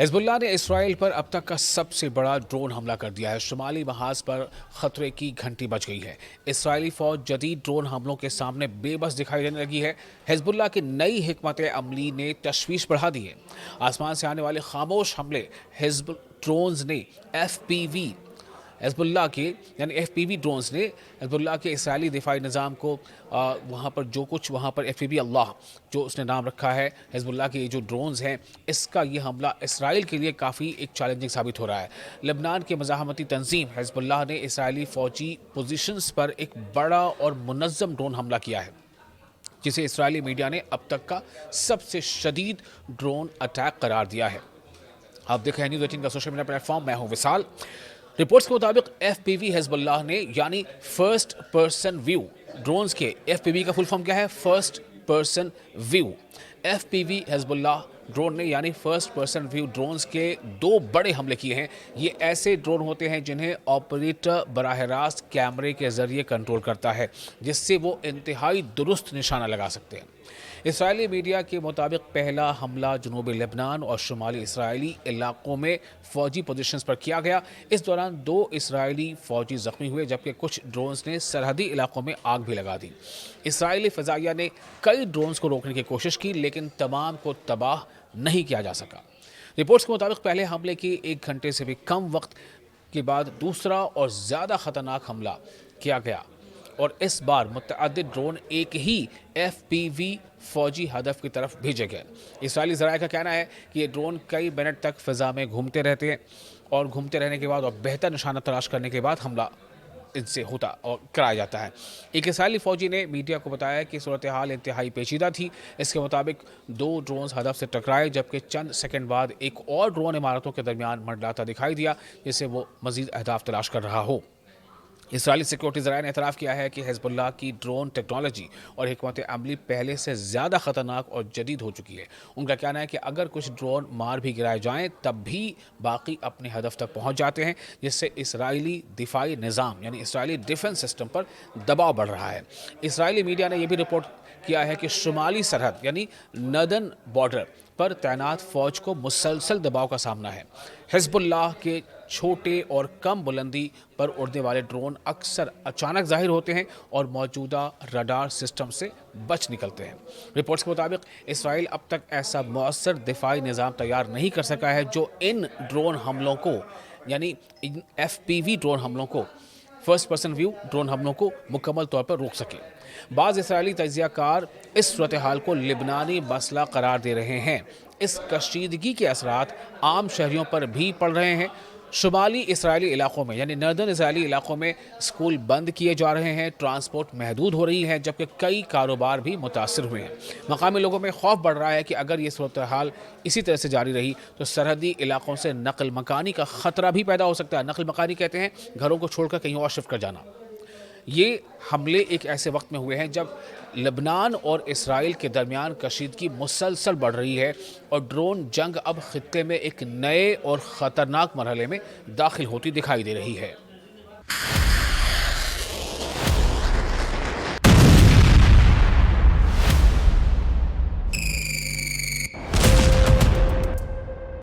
حزب اللہ نے اسرائیل پر اب تک کا سب سے بڑا ڈرون حملہ کر دیا ہے۔ شمالی محاذ پر خطرے کی گھنٹی بج گئی ہے۔ اسرائیلی فوج جدید ڈرون حملوں کے سامنے بے بس دکھائی دینے لگی ہے۔ حزب اللہ کی نئی حکمت عملی نے تشویش بڑھا دی ہے۔ آسمان سے آنے والے خاموش حملے حزب ڈرونز نے حزب اللہ کے ڈرونز نے حزب اللہ کے اسرائیلی دفاعی نظام کو وہاں پر FPV اللہ جو اس نے نام رکھا ہے حزب اللہ کے جو ڈرونز ہیں، اس کا یہ حملہ اسرائیل کے لیے کافی ایک چیلنجنگ ثابت ہو رہا ہے۔ لبنان کے مزاحمتی تنظیم حزب اللہ نے اسرائیلی فوجی پوزیشنز پر ایک بڑا اور منظم ڈرون حملہ کیا ہے، جسے اسرائیلی میڈیا نے اب تک کا سب سے شدید ڈرون اٹیک قرار دیا ہے۔ آپ دیکھ رہے ہیں نیوز 18 کا سوشل میڈیا پلیٹ فارم، میں ہوں وصال۔ رپورٹس کے مطابق FPV حزب اللہ نے یعنی فرسٹ پرسن ویو ڈرونز کے FPV کا فل فارم کیا ہے؟ First person view. FPV حزب اللہ ڈرون نے یعنی فرسٹ پرسن ویو ڈرونز کے 2 بڑے حملے کیے ہیں۔ یہ ایسے ڈرون ہوتے ہیں جنہیں آپریٹر براہ راست کیمرے کے ذریعے کنٹرول کرتا ہے، جس سے وہ انتہائی درست نشانہ لگا سکتے ہیں۔ اسرائیلی میڈیا کے مطابق پہلا حملہ جنوبی لبنان اور شمالی اسرائیلی علاقوں میں فوجی پوزیشنز پر کیا گیا۔ اس دوران 2 اسرائیلی فوجی زخمی ہوئے، جبکہ کچھ ڈرونز نے سرحدی علاقوں میں آگ بھی لگا دی۔ اسرائیلی فضائیہ نے کئی ڈرونز کو روکنے کی کوشش کی، لیکن تمام کو تباہ نہیں کیا جا سکا۔ رپورٹس کے مطابق پہلے حملے کے 1 گھنٹے سے بھی کم وقت کے بعد دوسرا اور زیادہ خطرناک حملہ کیا گیا، اور اس بار متعدد ڈرون ایک ہی FPV فوجی ہدف کی طرف بھیجے گئے۔ اسرائیلی ذرائع کا کہنا ہے کہ یہ ڈرون کئی منٹ تک فضا میں گھومتے رہتے ہیں، اور گھومتے رہنے کے بعد اور بہتر نشانہ تلاش کرنے کے بعد حملہ ان سے ہوتا اور کرایا جاتا ہے۔ ایک اسرائیلی فوجی نے میڈیا کو بتایا کہ صورتحال انتہائی پیچیدہ تھی۔ اس کے مطابق 2 ڈرونز ہدف سے ٹکرائے، جبکہ چند سیکنڈ بعد ایک اور ڈرون عمارتوں کے درمیان منڈلاتا دکھائی دیا، جس سے وہ مزید اہداف تلاش کر رہا ہو۔ اسرائیلی سیکورٹی ذرائع نے اعتراف کیا ہے کہ حزب اللہ کی ڈرون ٹیکنالوجی اور حکمت عملی پہلے سے زیادہ خطرناک اور جدید ہو چکی ہے۔ ان کا کہنا ہے کہ اگر کچھ ڈرون مار بھی گرائے جائیں، تب بھی باقی اپنے ہدف تک پہنچ جاتے ہیں، جس سے اسرائیلی دفاعی نظام یعنی اسرائیلی ڈیفنس سسٹم پر دباؤ بڑھ رہا ہے۔ اسرائیلی میڈیا نے یہ بھی رپورٹ کیا ہے کہ شمالی سرحد یعنی نردرن بارڈر پر تعینات فوج کو مسلسل دباؤ کا سامنا ہے۔ حزب اللہ کے چھوٹے اور کم بلندی پر اڑنے والے ڈرون اکثر اچانک ظاہر ہوتے ہیں اور موجودہ رڈار سسٹم سے بچ نکلتے ہیں۔ رپورٹس کے مطابق اسرائیل اب تک ایسا مؤثر دفاعی نظام تیار نہیں کر سکا ہے جو ان ڈرون حملوں کو یعنی ان FPV ڈرون حملوں کو فرسٹ پرسن ویو ڈرون حملوں کو مکمل طور پر روک سکے۔ بعض اسرائیلی تجزیہ کار اس صورتحال کو لبنانی مسئلہ قرار دے رہے ہیں۔ اس کشیدگی کے اثرات عام شہریوں پر بھی پڑ رہے ہیں۔ شمالی اسرائیلی علاقوں میں یعنی نردرن اسرائیلی علاقوں میں اسکول بند کیے جا رہے ہیں، ٹرانسپورٹ محدود ہو رہی ہے، جبکہ کئی کاروبار بھی متاثر ہوئے ہیں۔ مقامی لوگوں میں خوف بڑھ رہا ہے کہ اگر یہ صورتحال اسی طرح سے جاری رہی تو سرحدی علاقوں سے نقل مکانی کا خطرہ بھی پیدا ہو سکتا ہے۔ نقل مکانی کہتے ہیں گھروں کو چھوڑ کر کہیں اور شفٹ کر جانا۔ یہ حملے ایک ایسے وقت میں ہوئے ہیں جب لبنان اور اسرائیل کے درمیان کشیدگی مسلسل بڑھ رہی ہے، اور ڈرون جنگ اب خطے میں ایک نئے اور خطرناک مرحلے میں داخل ہوتی دکھائی دے رہی ہے۔